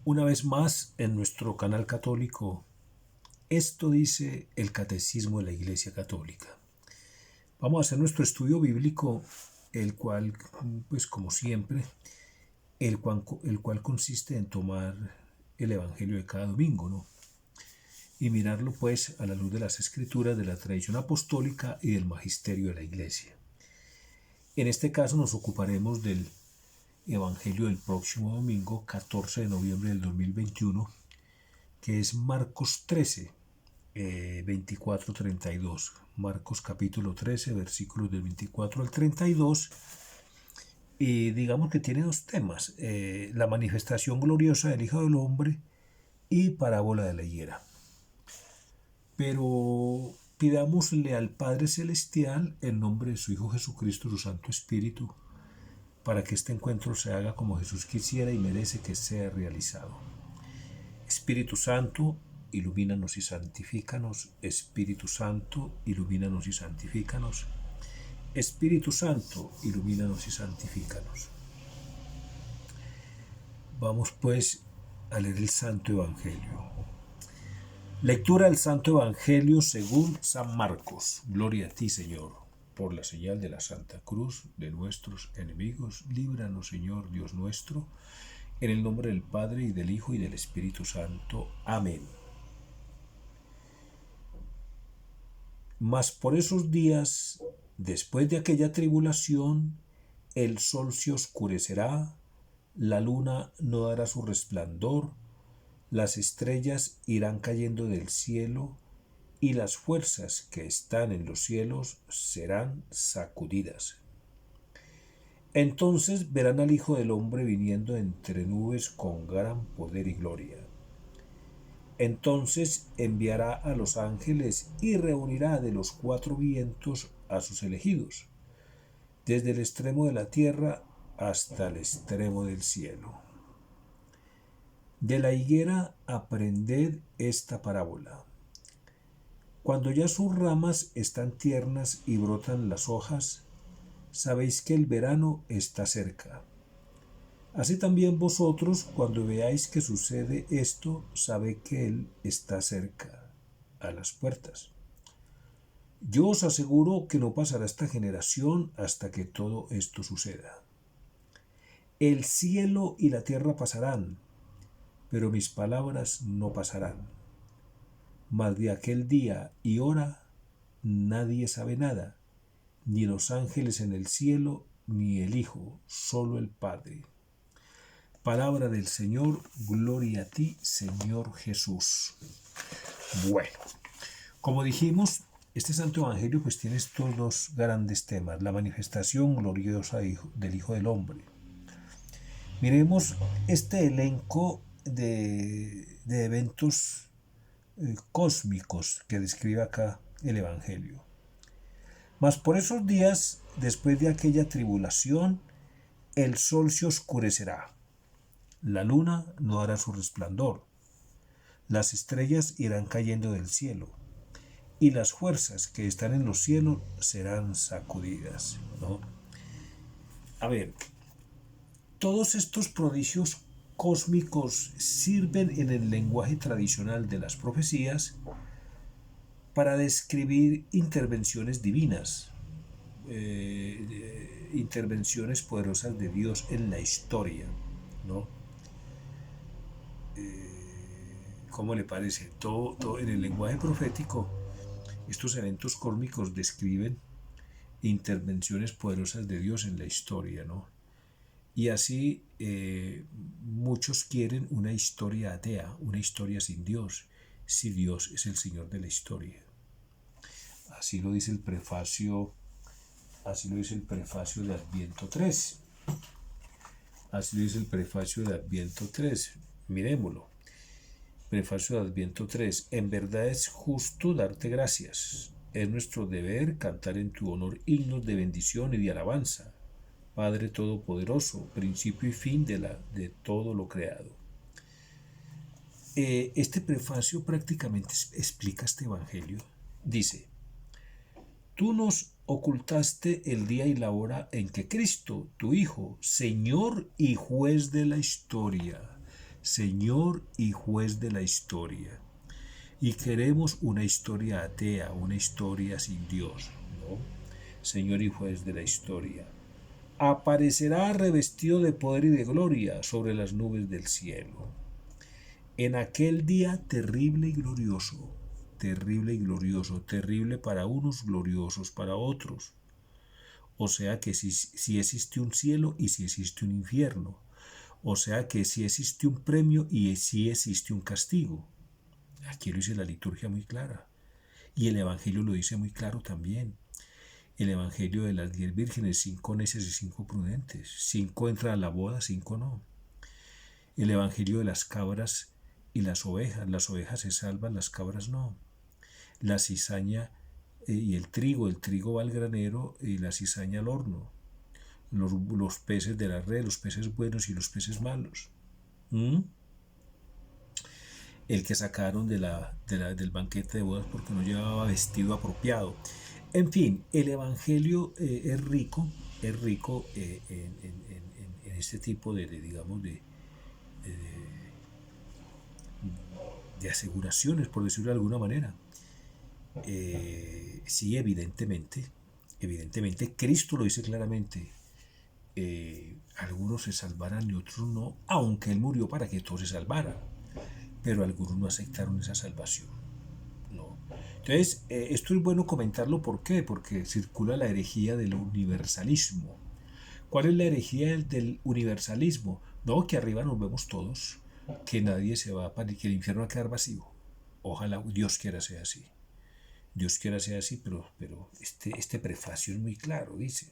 Una vez más en nuestro canal católico, esto dice el Catecismo de la Iglesia Católica. Vamos a hacer nuestro estudio bíblico, el cual, pues como siempre, el cual consiste en tomar el Evangelio de cada domingo, ¿no? Y mirarlo pues a la luz de las Escrituras, de la tradición apostólica y del magisterio de la Iglesia. En este caso nos ocuparemos del Evangelio del próximo domingo, 14 de noviembre del 2021, que es Marcos 13, 24-32. Marcos capítulo 13, versículos del 24 al 32. Y digamos que tiene dos temas, la manifestación gloriosa del Hijo del Hombre y parábola de la higuera. Pero pidámosle al Padre Celestial, en nombre de su Hijo Jesucristo, su Santo Espíritu, para que este encuentro se haga como Jesús quisiera y merece que sea realizado. Espíritu Santo, ilumínanos y santifícanos. Espíritu Santo, ilumínanos y santifícanos. Espíritu Santo, ilumínanos y santifícanos. Vamos pues a leer el Santo Evangelio. Lectura del Santo Evangelio según San Marcos. Gloria a ti, Señor. Por la señal de la Santa Cruz de nuestros enemigos, líbranos, Señor Dios nuestro, en el nombre del Padre, y del Hijo, y del Espíritu Santo. Amén. Mas por esos días, después de aquella tribulación, el sol se oscurecerá, la luna no dará su resplandor, las estrellas irán cayendo del cielo, y las fuerzas que están en los cielos serán sacudidas. Entonces verán al Hijo del Hombre viniendo entre nubes con gran poder y gloria. Entonces enviará a los ángeles y reunirá de los cuatro vientos a sus elegidos, desde el extremo de la tierra hasta el extremo del cielo. De la higuera aprended esta parábola. Cuando ya sus ramas están tiernas y brotan las hojas, sabéis que el verano está cerca. Así también vosotros, cuando veáis que sucede esto, sabed que Él está cerca, a las puertas. Yo os aseguro que no pasará esta generación hasta que todo esto suceda. El cielo y la tierra pasarán, pero mis palabras no pasarán. Mas de aquel día y hora nadie sabe nada, ni los ángeles en el cielo, ni el Hijo, solo el Padre. Palabra del Señor, gloria a ti, Señor Jesús. Bueno, como dijimos, este Santo Evangelio pues tiene estos dos grandes temas, la manifestación gloriosa del Hijo del Hombre. Miremos este elenco de eventos cósmicos que describe acá el Evangelio. Mas por esos días, después de aquella tribulación, el sol se oscurecerá, la luna no dará su resplandor, las estrellas irán cayendo del cielo, y las fuerzas que están en los cielos serán sacudidas, ¿no? A ver, todos estos prodigios cósmicos sirven en el lenguaje tradicional de las profecías para describir intervenciones divinas, intervenciones poderosas de Dios en la historia, ¿no? ¿Cómo le parece? Todo en el lenguaje profético, estos eventos cósmicos describen intervenciones poderosas de Dios en la historia, ¿no? Y así muchos quieren una historia atea, una historia sin Dios, si Dios es el Señor de la historia. Así lo dice el prefacio de Adviento 3. Así lo dice el prefacio de Adviento 3. Miremoslo. Prefacio de Adviento 3. En verdad es justo darte gracias. Es nuestro deber cantar en tu honor himnos de bendición y de alabanza, Padre Todopoderoso, principio y fin de todo lo creado. Este prefacio prácticamente explica este evangelio. Dice: tú nos ocultaste el día y la hora en que Cristo, tu Hijo, Señor y Juez de la historia, Señor y juez de la historia. Y queremos una historia atea, una historia sin Dios, ¿no? Señor y juez de la historia. Aparecerá revestido de poder y de gloria sobre las nubes del cielo. En aquel día terrible y glorioso, terrible para unos, gloriosos para otros. O sea que si existe un cielo y si existe un infierno. O sea que si existe un premio y si existe un castigo. Aquí lo dice la liturgia muy clara. Y el Evangelio lo dice muy claro también. El Evangelio de las 10 vírgenes, 5 necias y 5 prudentes. 5 entran a la boda, 5 no. El Evangelio de las cabras y las ovejas se salvan, las cabras no. La cizaña y el trigo va al granero y la cizaña al horno. Los peces de la red, los peces buenos y los peces malos. El que sacaron del banquete de bodas porque no llevaba vestido apropiado. En fin, el Evangelio es rico en este tipo de aseguraciones, por decirlo de alguna manera. Sí, evidentemente, Cristo lo dice claramente. Algunos se salvarán y otros no, aunque Él murió para que todos se salvaran, pero algunos no aceptaron esa salvación. No. Entonces, esto es bueno comentarlo. ¿Por qué? Porque circula la herejía del universalismo. ¿Cuál es la herejía del universalismo? No, que arriba nos vemos todos, que nadie se va a que el infierno va a quedar vacío. Ojalá Dios quiera sea así. Dios quiera sea así, pero este prefacio es muy claro, dice: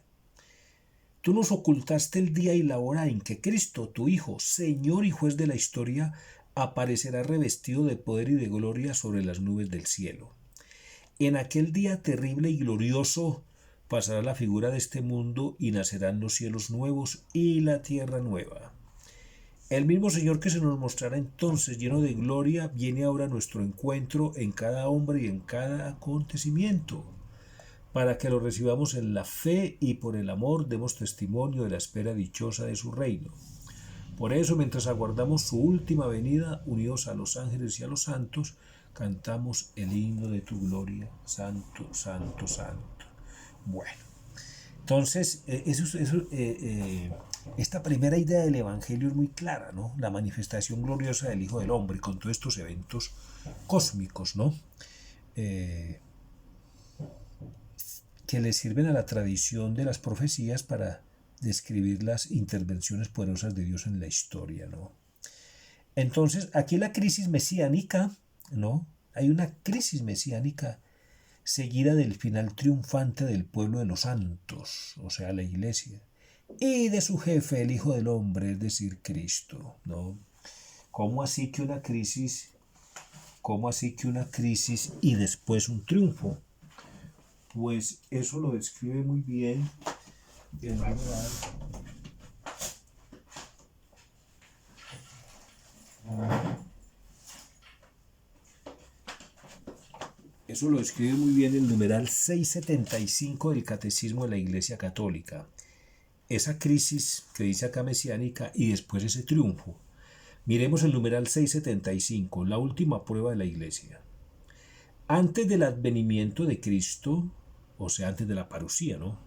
Tú nos ocultaste el día y la hora en que Cristo, tu Hijo, Señor y juez de la historia, aparecerá revestido de poder y de gloria sobre las nubes del cielo. En aquel día terrible y glorioso pasará la figura de este mundo y nacerán los cielos nuevos y la tierra nueva. El mismo Señor que se nos mostrará entonces lleno de gloria viene ahora a nuestro encuentro en cada hombre y en cada acontecimiento, para que lo recibamos en la fe y por el amor demos testimonio de la espera dichosa de su reino. Por eso, mientras aguardamos su última venida, unidos a los ángeles y a los santos, cantamos el himno de tu gloria, santo, santo, santo. Bueno, entonces, esta primera idea del Evangelio es muy clara, ¿no? La manifestación gloriosa del Hijo del Hombre, con todos estos eventos cósmicos, ¿no? Que le sirven a la tradición de las profecías para describir las intervenciones poderosas de Dios en la historia, ¿no? Entonces, aquí la crisis mesiánica, ¿no? Hay una crisis mesiánica seguida del final triunfante del pueblo de los santos, o sea, la iglesia, y de su jefe, el Hijo del Hombre, es decir, Cristo, ¿no? ¿Cómo así que una crisis? ¿Cómo así que una crisis y después un triunfo? Pues eso lo describe muy bien el numeral. Eso lo describe muy bien el numeral 675 del Catecismo de la Iglesia Católica. Esa crisis que dice acá mesiánica y después ese triunfo. Miremos el numeral 675, la última prueba de la Iglesia. Antes del advenimiento de Cristo, o sea, antes de la parusía, ¿no?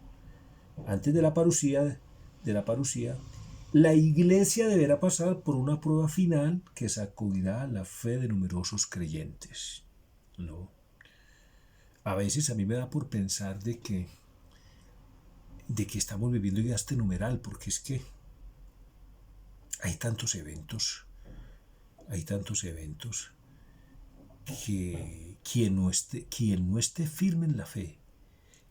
Antes de la parusía, la Iglesia deberá pasar por una prueba final que sacudirá la fe de numerosos creyentes, ¿no? A veces a mí me da por pensar de que estamos viviendo ya este numeral, porque es que hay tantos eventos que quien no esté firme en la fe,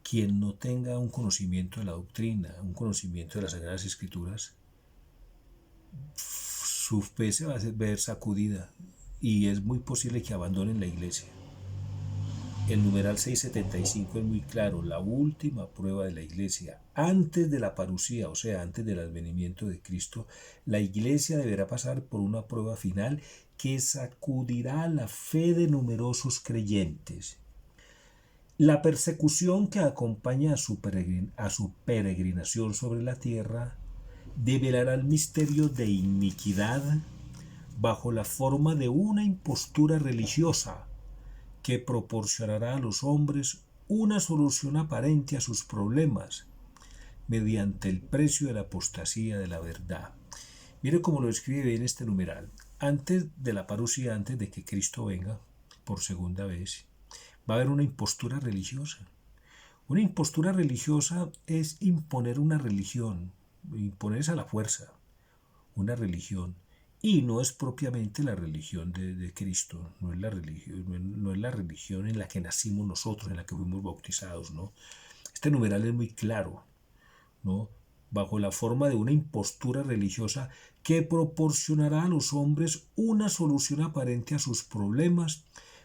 quien no tenga un conocimiento de la doctrina, un conocimiento de las Sagradas Escrituras, su fe se va a ver sacudida y es muy posible que abandonen la iglesia. El numeral 675 es muy claro: la última prueba de la iglesia, antes de la parusía, o sea, antes del advenimiento de Cristo, la iglesia deberá pasar por una prueba final que sacudirá la fe de numerosos creyentes. La persecución que acompaña a su peregrinación sobre la tierra develará el misterio de iniquidad, bajo la forma de una impostura religiosa que proporcionará a los hombres una solución aparente a sus problemas mediante el precio de la apostasía de la verdad. Mire cómo lo escribe bien este numeral. Antes de la parucía, antes de que Cristo venga por segunda vez, va a haber una impostura religiosa. Una impostura religiosa es imponer una religión, imponerse a la fuerza, una religión. Y no es propiamente la religión de Cristo, no es la religión en la que nacimos nosotros, en la que fuimos bautizados, ¿no? Este numeral es muy claro, ¿no? Bajo la forma de una impostura religiosa que proporcionará a los hombres una solución aparente a sus problemas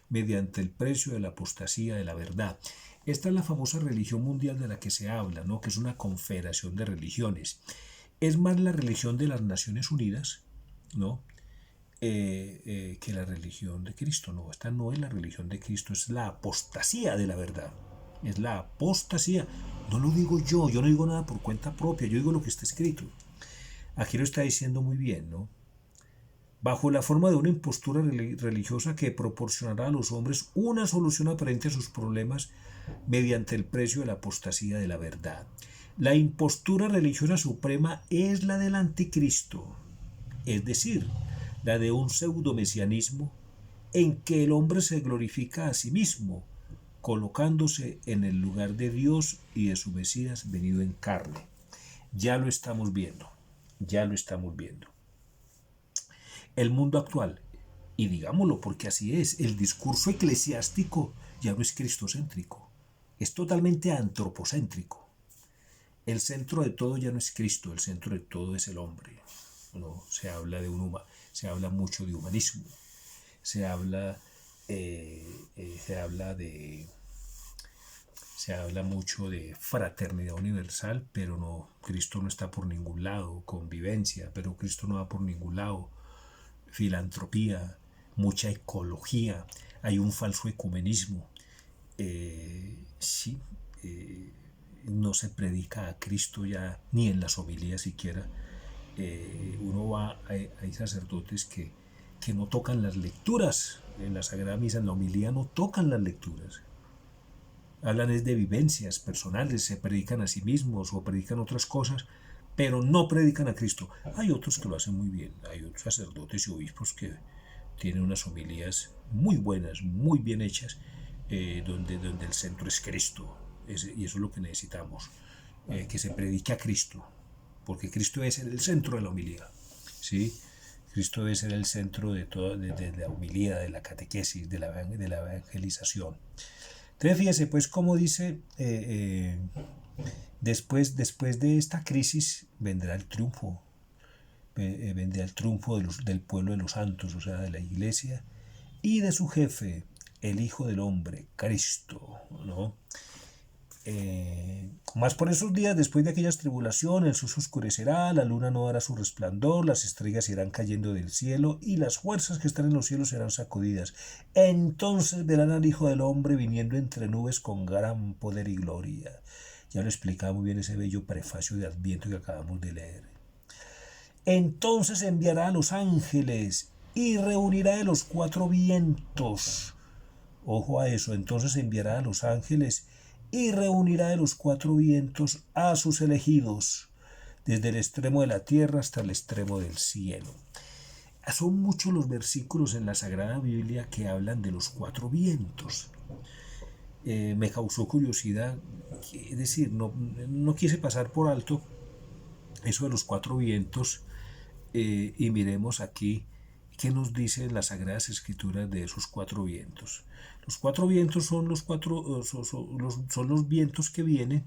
mediante el precio de la apostasía de la verdad. Esta es la famosa religión mundial de la que se habla, ¿no? Que es una confederación de religiones. Es más la religión de las Naciones Unidas, ¿no? Que la religión de Cristo. No, esta no es la religión de Cristo, es la apostasía de la verdad. Es la apostasía. No lo digo yo no digo nada por cuenta propia, yo digo lo que está escrito. Aquí lo está diciendo muy bien, ¿no? Bajo la forma de una impostura religiosa que proporcionará a los hombres una solución aparente a sus problemas mediante el precio de la apostasía de la verdad. La impostura religiosa suprema es la del anticristo, es decir, la de un pseudomesianismo en que el hombre se glorifica a sí mismo, colocándose en el lugar de Dios y de su Mesías venido en carne. Ya lo estamos viendo, ya lo estamos viendo. El mundo actual, y digámoslo porque así es, el discurso eclesiástico ya no es cristocéntrico, es totalmente antropocéntrico. El centro de todo ya no es Cristo, el centro de todo es el hombre. No, se habla mucho de humanismo, se habla mucho de fraternidad universal, pero no, Cristo no está por ningún lado, convivencia, pero Cristo no va por ningún lado, filantropía, mucha ecología, hay un falso ecumenismo, sí, no se predica a Cristo ya ni en las homilías siquiera. Uno va, hay sacerdotes que no tocan las lecturas en la Sagrada Misa, en la homilía no tocan las lecturas, hablan es de vivencias personales, se predican a sí mismos o predican otras cosas, pero no predican a Cristo. Hay otros que lo hacen muy bien, hay otros sacerdotes y obispos que tienen unas homilías muy buenas, muy bien hechas, donde el centro es Cristo, y eso es lo que necesitamos, que se predique a Cristo, porque Cristo debe ser el centro de la homilía, ¿sí? Cristo debe ser el centro de toda de la homilía, de la catequesis, de la evangelización. Entonces fíjese pues cómo dice, después de esta crisis vendrá el triunfo, vendrá el triunfo del pueblo de los santos, o sea, de la iglesia, y de su jefe, el Hijo del Hombre, Cristo, ¿no? Más por esos días, después de aquellas tribulaciones, el sol se oscurecerá, la luna no dará su resplandor, las estrellas irán cayendo del cielo y las fuerzas que están en los cielos serán sacudidas. Entonces verán al Hijo del Hombre viniendo entre nubes con gran poder y gloria. Ya lo explicaba muy bien ese bello prefacio de Adviento que acabamos de leer. Entonces enviará a los ángeles y reunirá de los cuatro vientos. Ojo a eso, entonces enviará a los ángeles y reunirá de los cuatro vientos a sus elegidos, desde el extremo de la tierra hasta el extremo del cielo. Son muchos los versículos en la Sagrada Biblia que hablan de los cuatro vientos. Me causó curiosidad, es decir, no quise pasar por alto eso de los cuatro vientos, y miremos aquí qué nos dicen las Sagradas Escrituras de esos cuatro vientos. Los cuatro vientos son los vientos que vienen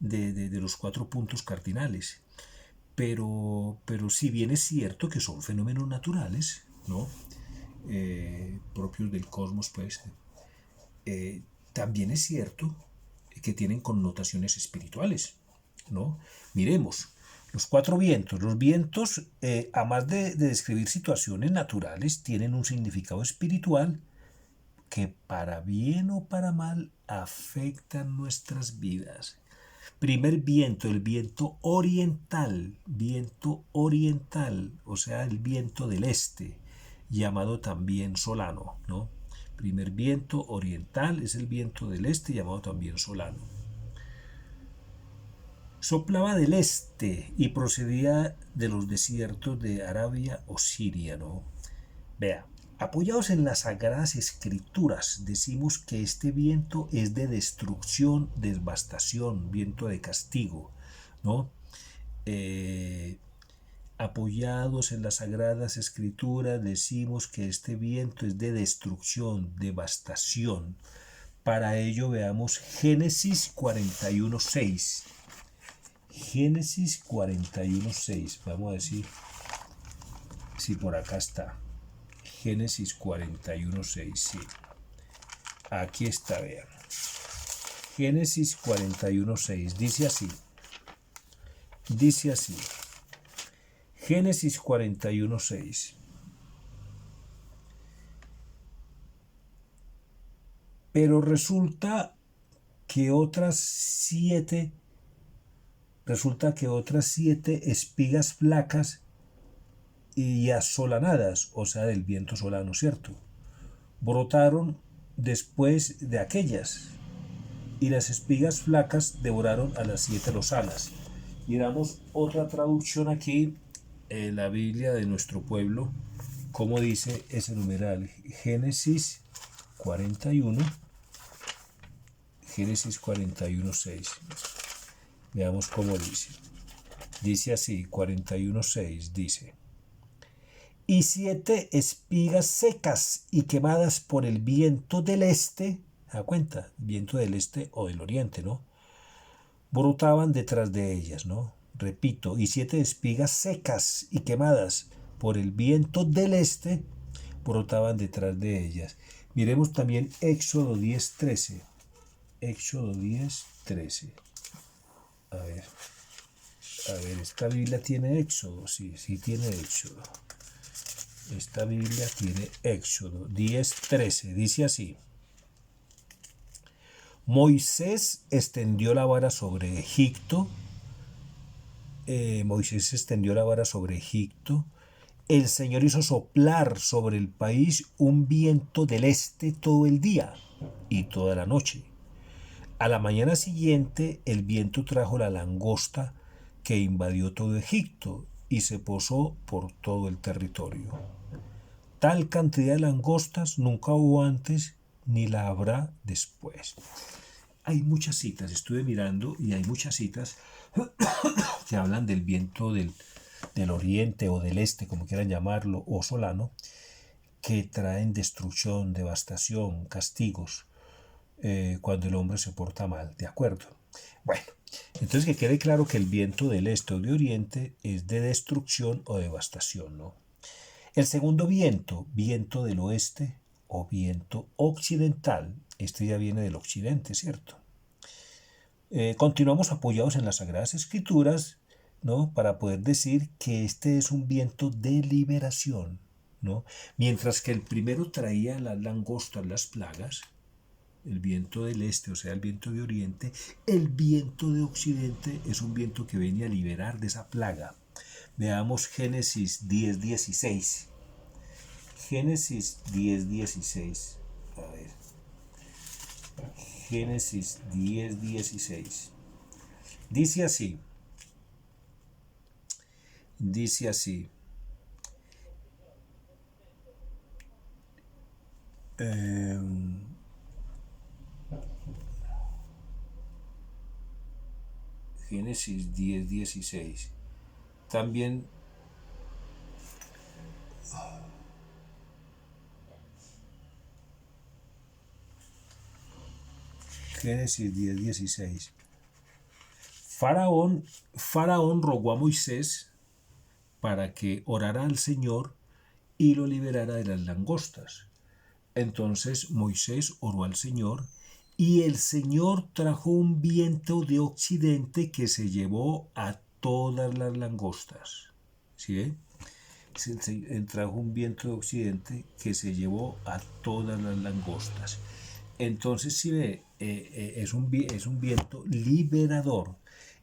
de los cuatro puntos cardinales. Pero si bien es cierto que son fenómenos naturales, ¿no? Propios del cosmos, pues, también es cierto que tienen connotaciones espirituales, ¿no? Miremos, los cuatro vientos. Los vientos, además de describir situaciones naturales, tienen un significado espiritual que para bien o para mal afectan nuestras vidas. Primer viento, el viento oriental, o sea, el viento del este. llamado también solano, ¿no? Primer viento oriental es el viento del este, llamado también solano. Soplaba del este y procedía de los desiertos de Arabia o Siria, ¿no? Vea, apoyados en las sagradas escrituras, decimos que este viento es de destrucción, devastación, viento de castigo, ¿no? Apoyados en las sagradas escrituras, decimos que este viento es de destrucción, devastación. Para ello veamos Génesis 41:6. Génesis 41:6. Vamos a decir si por acá está. Génesis 41:6, sí. Aquí está, vean. Génesis 41:6. Dice así. Dice así. Génesis 41:6. Pero resulta que otras siete espigas flacas y asolanadas, o sea, del viento solano, ¿cierto?, brotaron después de aquellas, y las espigas flacas devoraron a las 7 lozanas. Miramos otra traducción aquí, en la Biblia de nuestro pueblo, como dice ese numeral, Génesis 41, Génesis 41:6. Veamos cómo dice. Dice así, 41:6, dice: y 7 espigas secas y quemadas por el viento del este, ¿da cuenta? Viento del este o del oriente, ¿no? Brotaban detrás de ellas, ¿no? Repito, y 7 espigas secas y quemadas por el viento del este brotaban detrás de ellas. Miremos también Éxodo 10:13. Éxodo 10:13. A ver, ¿esta Biblia tiene Éxodo? Sí, sí tiene Éxodo. Esta Biblia tiene Éxodo 10:13. Dice así: Moisés extendió la vara sobre Egipto. Moisés extendió la vara sobre Egipto. El Señor hizo soplar sobre el país un viento del este todo el día y toda la noche. A la mañana siguiente el viento trajo la langosta que invadió todo Egipto y se posó por todo el territorio. Tal cantidad de langostas nunca hubo antes ni la habrá después. Hay muchas citas, estuve mirando y hay muchas citas que hablan del viento del oriente o del este, como quieran llamarlo, o solano, que traen destrucción, devastación, castigos, cuando el hombre se porta mal, ¿de acuerdo? Bueno, entonces que quede claro que el viento del este o de oriente es de destrucción o devastación, ¿no? El segundo viento, viento del oeste o viento occidental, este ya viene del occidente, ¿cierto? Continuamos apoyados en las Sagradas Escrituras, ¿no?, para poder decir que este es un viento de liberación, ¿no? Mientras que el primero traía las langostas, las plagas, el viento del este, o sea, el viento de oriente, el viento de occidente es un viento que viene a liberar de esa plaga. Veamos Génesis 10:16. Génesis 10:16. A ver. Génesis 10:16. Dice así. Dice así. Génesis 10:16. También Génesis 10:16. Faraón rogó a Moisés para que orara al Señor y lo liberara de las langostas. Entonces Moisés oró al Señor y el Señor trajo un viento de occidente que se llevó a todas las langostas. ¿Sí? Trajo un viento de occidente que se llevó a todas las langostas. Entonces, si ve, es un viento liberador.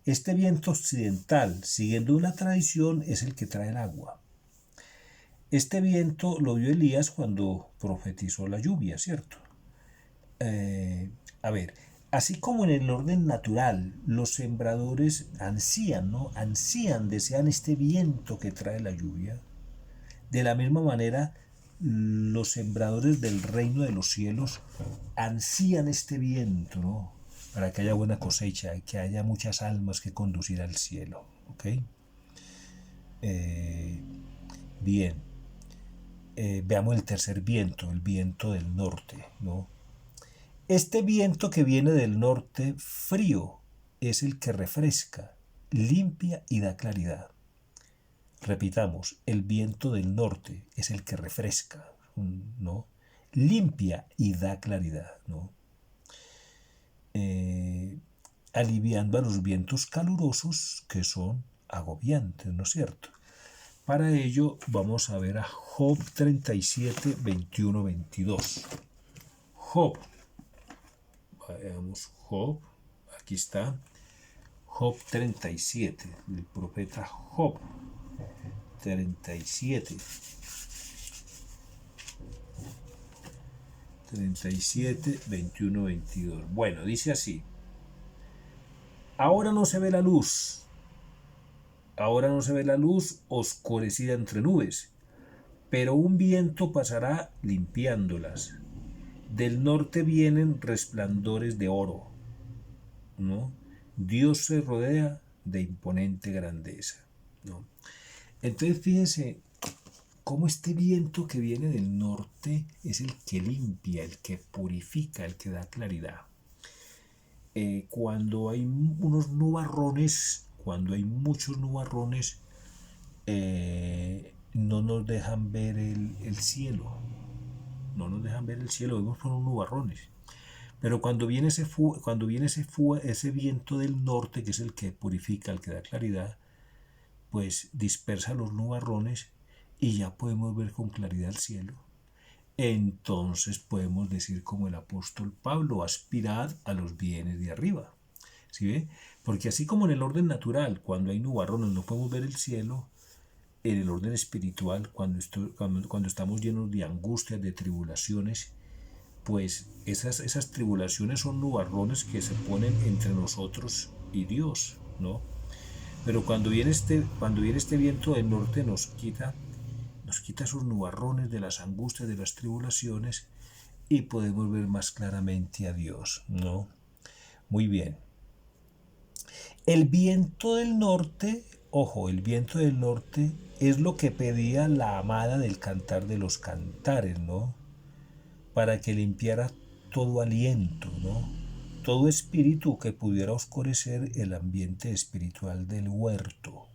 Este viento occidental, siguiendo una tradición, es el que trae el agua. Este viento lo vio Elías cuando profetizó la lluvia, ¿cierto? A ver, así como en el orden natural, los sembradores ansían, ¿no? Ansían, desean este viento que trae la lluvia. De la misma manera, los sembradores del reino de los cielos ansían este viento, ¿no? Para que haya buena cosecha y que haya muchas almas que conducir al cielo, ¿ok? Bien, veamos el tercer viento, el viento del norte, ¿no? Este viento que viene del norte frío es el que refresca, limpia y da claridad. Repitamos, el viento del norte es el que refresca, ¿no? Limpia y da claridad, ¿no? Aliviando a los vientos calurosos que son agobiantes, ¿no es cierto? Para ello vamos a ver a Job 37, 21, 22. Job, veamos Job, aquí está, Job 37, el profeta Job 37, 21, 22. Bueno, dice así: ahora no se ve la luz, ahora no se ve la luz oscurecida entre nubes, pero un viento pasará limpiándolas. Del norte vienen resplandores de oro, ¿no? Dios se rodea de imponente grandeza, ¿no? Entonces fíjense cómo este viento que viene del norte es el que limpia, el que purifica, el que da claridad. Cuando hay unos nubarrones, cuando hay muchos nubarrones, no nos dejan ver el cielo, no nos dejan ver el cielo, vemos por unos nubarrones. Pero cuando viene ese viento del norte, que es el que purifica, el que da claridad, pues dispersa los nubarrones y ya podemos ver con claridad el cielo. Entonces podemos decir como el apóstol Pablo: aspirad a los bienes de arriba. ¿Sí ve? Porque así como en el orden natural, cuando hay nubarrones no podemos ver el cielo, en el orden espiritual, cuando estamos llenos de angustias, de tribulaciones, pues esas tribulaciones son nubarrones que se ponen entre nosotros y Dios, ¿no? Pero cuando viene este viento del norte nos quita esos nubarrones de las angustias, de las tribulaciones, y podemos ver más claramente a Dios, ¿no? Muy bien. El viento del norte, ojo, el viento del norte es lo que pedía la amada del Cantar de los Cantares, ¿no? Para que limpiara todo aliento, ¿no? Todo espíritu que pudiera oscurecer el ambiente espiritual del huerto.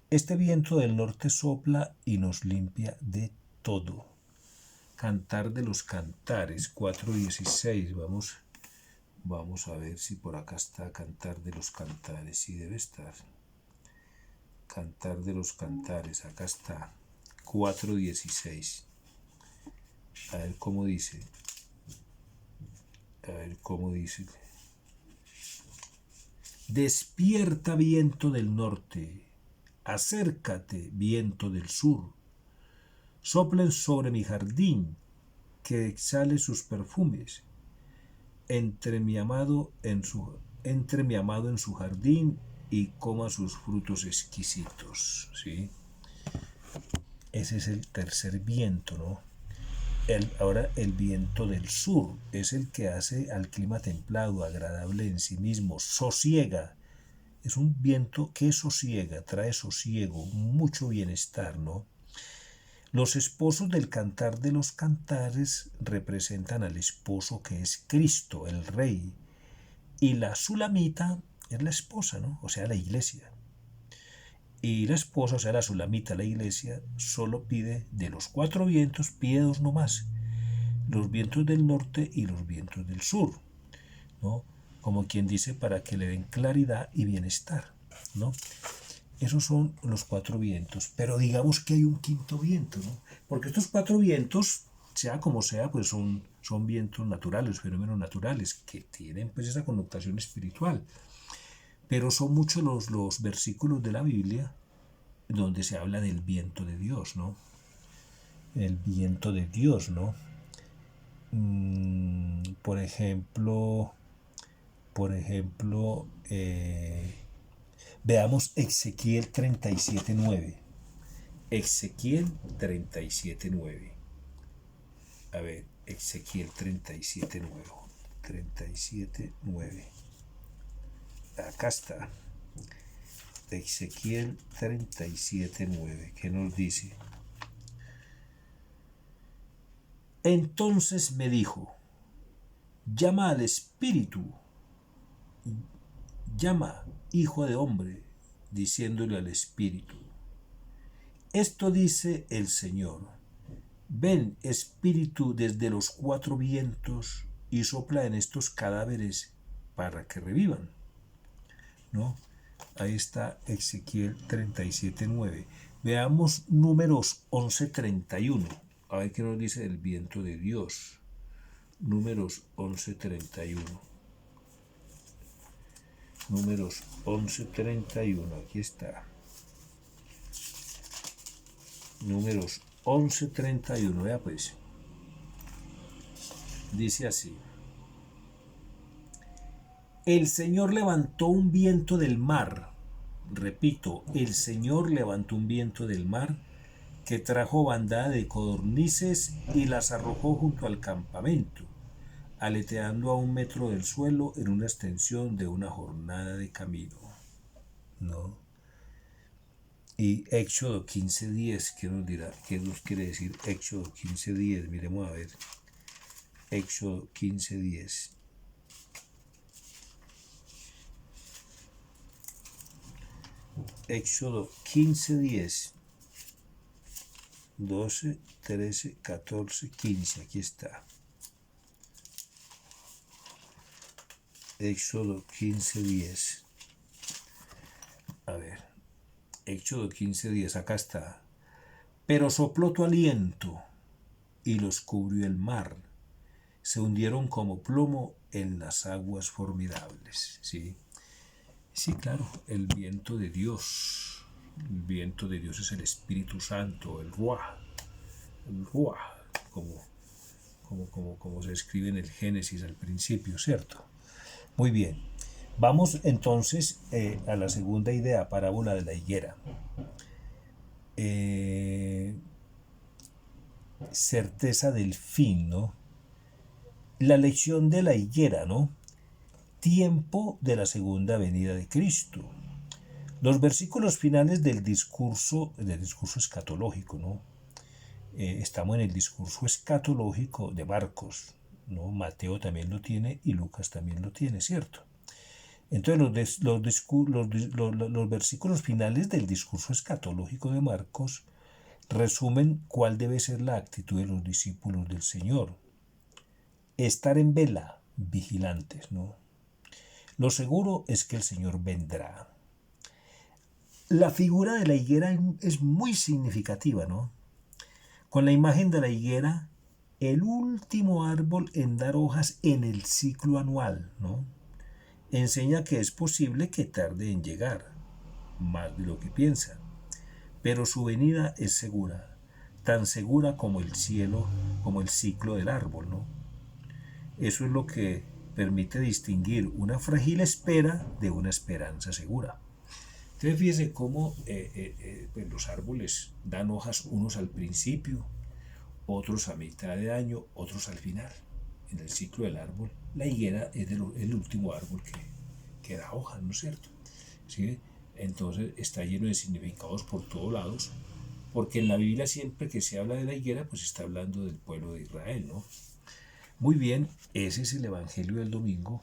Este viento del norte sopla y nos limpia de todo. Cantar de los Cantares, 4.16. Vamos a ver si por acá está Cantar de los Cantares. Sí, debe estar. Cantar de los Cantares, acá está. 4.16. A ver cómo dice. A ver cómo dice. Despierta, viento del norte. Acércate, viento del sur. Soplen sobre mi jardín, que exhale sus perfumes. Entre mi amado en su jardín y coma sus frutos exquisitos, ¿sí? Ese es el tercer viento, ¿no? Ahora el viento del sur es el que hace al clima templado, agradable en sí mismo, sosiega. Es un viento que sosiega, trae sosiego, mucho bienestar, ¿no? Los esposos del Cantar de los Cantares representan al esposo que es Cristo, el Rey, y la sulamita es la esposa, ¿no? O sea, la iglesia. Y la esposa, o sea, la sulamita, la iglesia, solo pide de los cuatro vientos, pide dos nomás: los vientos del norte y los vientos del sur, ¿no? Como quien dice, para que le den claridad y bienestar, ¿no? Esos son los cuatro vientos, pero digamos que hay un quinto viento, ¿no? Porque estos cuatro vientos, sea como sea, pues son vientos naturales, fenómenos naturales, que tienen pues esa connotación espiritual. Pero son muchos los versículos de la Biblia donde se habla del viento de Dios, ¿no? el viento de Dios, ¿no? Por ejemplo, veamos Ezequiel 37:9. Ezequiel 37:9. A ver, Ezequiel 37:9. 37:9. Acá está. Ezequiel 37:9. ¿Qué nos dice? Entonces me dijo, llama al espíritu, llama, hijo de hombre, diciéndole al espíritu. Esto dice el Señor. Ven, espíritu, desde los 4 vientos y sopla en estos cadáveres para que revivan. ¿No? Ahí está Ezequiel 37:9. Veamos Números 11:31. A ver qué nos dice el viento de Dios. Números 11:31. Números 11:31. Aquí está. Números 11:31. Vea pues. Dice así. El Señor levantó un viento del mar. Repito, el Señor levantó un viento del mar que trajo bandada de codornices y las arrojó junto al campamento, aleteando a 1 metro del suelo en una extensión de una jornada de camino. ¿No? Y Éxodo 15:10, ¿qué nos dirá? ¿Qué nos quiere decir Éxodo 15:10? Miremos a ver. Éxodo 15:10. Éxodo 15:10. 12, 13, 14, 15. Aquí está. Éxodo 15:10. A ver. Éxodo 15:10. Acá está. Pero sopló tu aliento y los cubrió el mar. Se hundieron como plomo en las aguas formidables. ¿Sí? Sí, claro, el viento de Dios. El viento de Dios es el Espíritu Santo, el Ruaj. El Ruaj, como se escribe en el Génesis al principio, ¿cierto? Muy bien. Vamos entonces a la segunda idea, parábola de la higuera. Certeza del fin, ¿no? La lección de la higuera, ¿no? Tiempo de la segunda venida de Cristo. Los versículos finales del discurso escatológico, ¿no? Estamos en el discurso escatológico de Marcos, ¿no? Mateo también lo tiene y Lucas también lo tiene, ¿cierto? Entonces los versículos finales del discurso escatológico de Marcos resumen cuál debe ser la actitud de los discípulos del Señor. Estar en vela, vigilantes, ¿no? Lo seguro es que el Señor vendrá. La figura de la higuera es muy significativa, ¿no? Con la imagen de la higuera, el último árbol en dar hojas en el ciclo anual, ¿no? Enseña que es posible que tarde en llegar, más de lo que piensa, pero su venida es segura, tan segura como el cielo, como el ciclo del árbol, ¿no? Eso es lo que permite distinguir una frágil espera de una esperanza segura. Entonces fíjese cómo pues los árboles dan hojas unos al principio, otros a mitad de año, otros al final, en el ciclo del árbol. La higuera es el último árbol que da hojas, ¿no es cierto? ¿Sí? Entonces está lleno de significados por todos lados, porque en la Biblia siempre que se habla de la higuera, pues está hablando del pueblo de Israel, ¿no? Muy bien, ese es el Evangelio del domingo.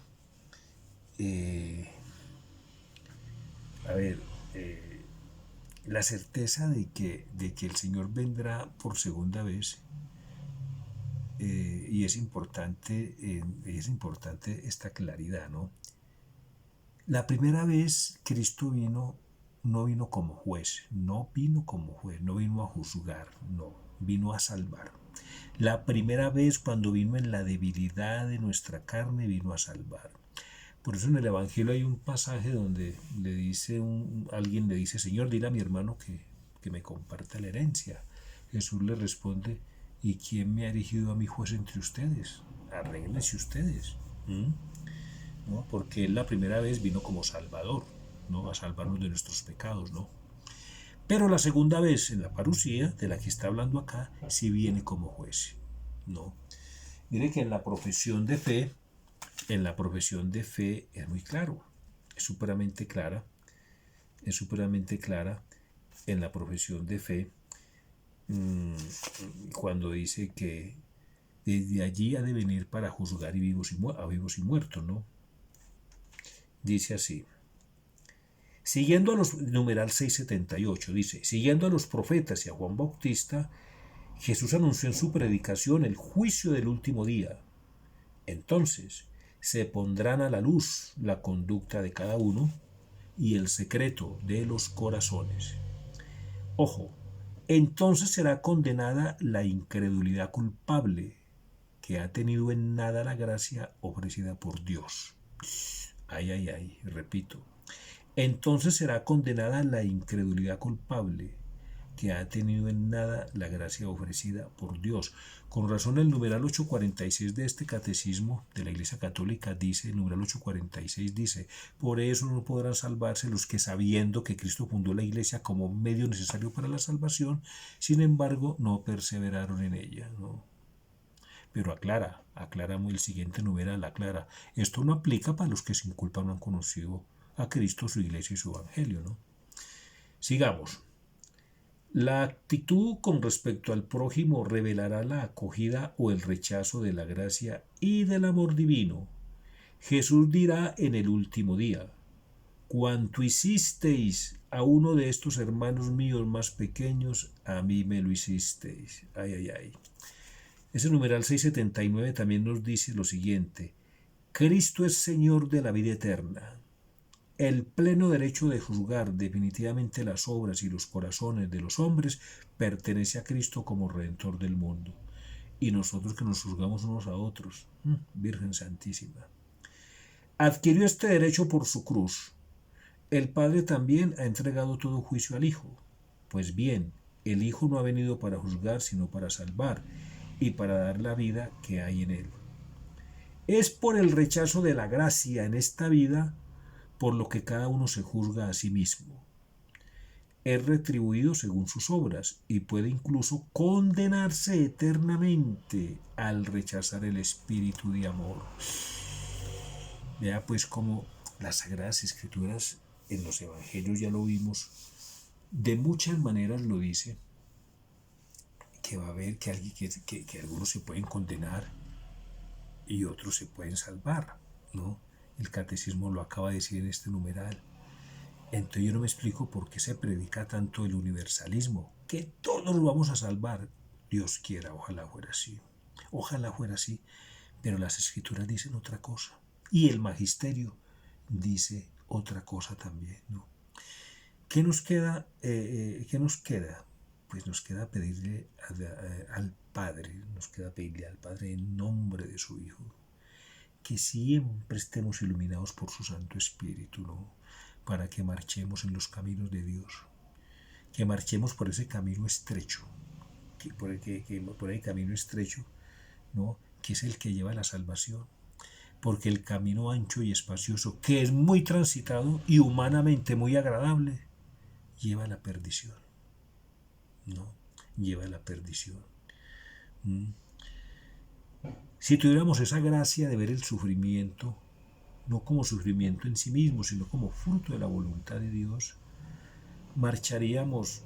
La certeza de que el Señor vendrá por segunda vez, y es importante esta claridad, ¿no? La primera vez Cristo no vino como juez, no vino a juzgar, no, vino a salvar. La primera vez cuando vino en la debilidad de nuestra carne, vino a salvar. Por eso en el Evangelio hay un pasaje donde alguien le dice, Señor, dile a mi hermano que me comparta la herencia. Jesús le responde, ¿y quién me ha erigido a mi juez entre ustedes? Arréglense ustedes. ¿No? Porque él la primera vez vino como Salvador, ¿no? A salvarnos de nuestros pecados, ¿no? Pero la segunda vez, en la parusía, de la que está hablando acá, sí viene como juez, ¿no? Mire que en la profesión de fe es muy claro, es supremamente clara en la profesión de fe, cuando dice que desde allí ha de venir para juzgar a vivos y muertos, ¿no? Dice así, siguiendo a los, numeral 678, dice, siguiendo a los profetas y a Juan Bautista, Jesús anunció en su predicación el juicio del último día. Entonces se pondrán a la luz la conducta de cada uno y el secreto de los corazones. Ojo, entonces será condenada la incredulidad culpable que ha tenido en nada la gracia ofrecida por Dios. Ay, ay, ay, repito. Entonces será condenada la incredulidad culpable que ha tenido en nada la gracia ofrecida por Dios. Con razón el numeral 846 de este catecismo de la Iglesia Católica dice, el numeral 846 dice, por eso no podrán salvarse los que sabiendo que Cristo fundó la Iglesia como medio necesario para la salvación, sin embargo no perseveraron en ella, ¿no? Pero aclara el siguiente numeral, aclara, esto no aplica para los que sin culpa no han conocido a Cristo, su Iglesia y su Evangelio, ¿no? Sigamos. La actitud con respecto al prójimo revelará la acogida o el rechazo de la gracia y del amor divino. Jesús dirá en el último día, cuanto hicisteis a uno de estos hermanos míos más pequeños, a mí me lo hicisteis. Ay, ay, ay. Ese numeral 679 también nos dice lo siguiente, Cristo es Señor de la vida eterna. El pleno derecho de juzgar definitivamente las obras y los corazones de los hombres pertenece a Cristo como Redentor del mundo. Y nosotros que nos juzgamos unos a otros, Virgen Santísima. Adquirió este derecho por su cruz. El Padre también ha entregado todo juicio al Hijo. Pues bien, el Hijo no ha venido para juzgar, sino para salvar y para dar la vida que hay en él. Es por el rechazo de la gracia en esta vida por lo que cada uno se juzga a sí mismo. Es retribuido según sus obras y puede incluso condenarse eternamente al rechazar el espíritu de amor. Vea pues cómo las Sagradas Escrituras en los Evangelios ya lo vimos, de muchas maneras lo dice, que va a haber que algunos se pueden condenar y otros se pueden salvar, ¿no? El catecismo lo acaba de decir en este numeral. Entonces yo no me explico por qué se predica tanto el universalismo, que todos lo vamos a salvar. Dios quiera, ojalá fuera así. Ojalá fuera así, pero las escrituras dicen otra cosa. Y el magisterio dice otra cosa también, ¿no? ¿Qué nos queda? Pues nos queda pedirle al Padre, en nombre de su Hijo, que siempre estemos iluminados por su Santo Espíritu, ¿no? Para que marchemos en los caminos de Dios, que marchemos por ese camino estrecho, por el camino estrecho, ¿no? Que es el que lleva a la salvación, porque el camino ancho y espacioso, que es muy transitado y humanamente muy agradable, lleva a la perdición, ¿no? Lleva a la perdición. Si tuviéramos esa gracia de ver el sufrimiento, no como sufrimiento en sí mismo, sino como fruto de la voluntad de Dios, marcharíamos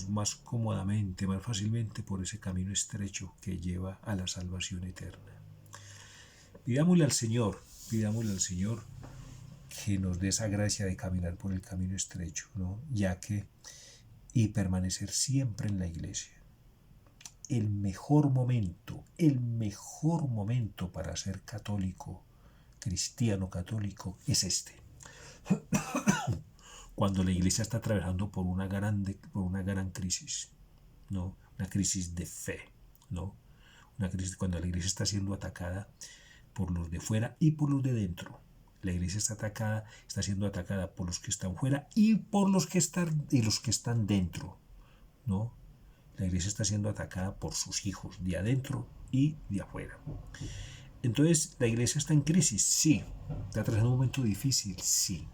más cómodamente, más fácilmente por ese camino estrecho que lleva a la salvación eterna. Pidámosle al Señor que nos dé esa gracia de caminar por el camino estrecho, ¿no? Y permanecer siempre en la Iglesia. El mejor momento para ser católico, cristiano católico, es este. Cuando la Iglesia está atravesando por una gran crisis, ¿no? Una crisis de fe, ¿no? Una crisis cuando la Iglesia está siendo atacada por los de fuera y por los de dentro. La Iglesia está siendo atacada por los que están fuera y por los que están dentro, ¿no? La iglesia está siendo atacada por sus hijos, de adentro y de afuera. Entonces, ¿la iglesia está en crisis? Sí. ¿Está tras un momento difícil? Sí.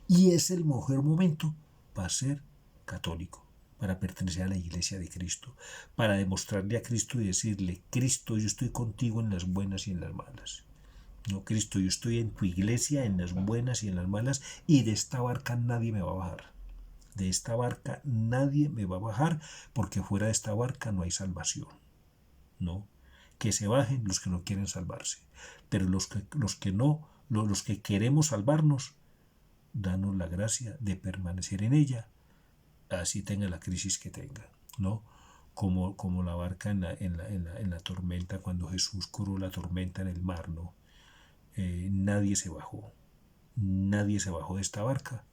Y es el mejor momento para ser católico, para pertenecer a la iglesia de Cristo, para demostrarle a Cristo y decirle: Cristo, yo estoy contigo en las buenas y en las malas. No, Cristo, yo estoy en tu iglesia en las buenas y en las malas, y de esta barca nadie me va a bajar. De esta barca nadie me va a bajar, porque fuera de esta barca no hay salvación. No, que se bajen los que no quieren salvarse, pero los que queremos salvarnos, danos la gracia de permanecer en ella, así tenga la crisis que tenga, ¿no? Como la barca en la tormenta, cuando Jesús curó la tormenta en el mar, ¿no? Nadie se bajó de esta barca,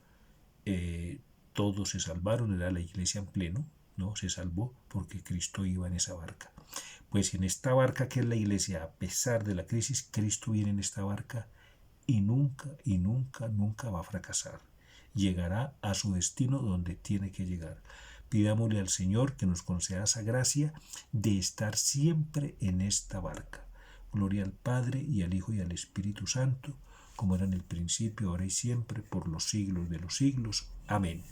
todos se salvaron, era la iglesia en pleno, ¿no? Se salvó porque Cristo iba en esa barca. Pues en esta barca que es la iglesia, a pesar de la crisis, Cristo viene en esta barca y nunca, nunca va a fracasar. Llegará a su destino donde tiene que llegar. Pidámosle al Señor que nos conceda esa gracia de estar siempre en esta barca. Gloria al Padre, y al Hijo, y al Espíritu Santo, como era en el principio, ahora y siempre, por los siglos de los siglos. Amén.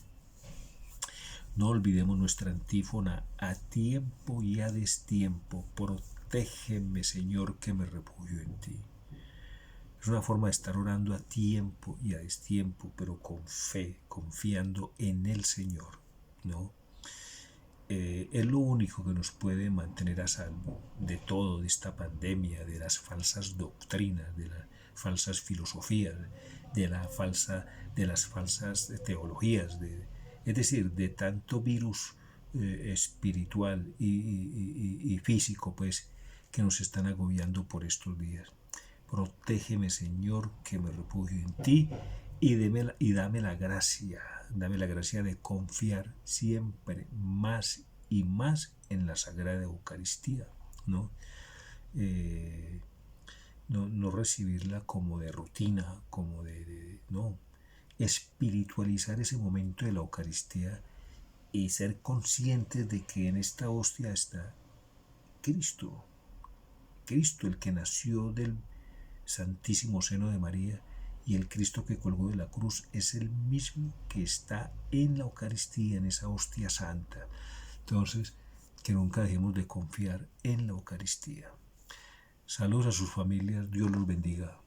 No olvidemos nuestra antífona: a tiempo y a destiempo, protégeme, Señor, que me refugio en ti. Es una forma de estar orando a tiempo y a destiempo, pero con fe, confiando en el Señor, ¿no? Es lo único que nos puede mantener a salvo de todo, de esta pandemia, de las falsas doctrinas, de las falsas filosofías, de las falsas teologías, es decir, de tanto virus espiritual y físico, pues, que nos están agobiando por estos días. Protégeme, Señor, que me refugio en ti, y dame la gracia de confiar siempre más y más en la Sagrada Eucaristía, ¿no? No recibirla como de rutina, como no, espiritualizar ese momento de la Eucaristía y ser conscientes de que en esta hostia está Cristo, el que nació del Santísimo Seno de María, y el Cristo que colgó de la cruz es el mismo que está en la Eucaristía, en esa hostia santa. Entonces, que nunca dejemos de confiar en la Eucaristía. Saludos a sus familias, Dios los bendiga.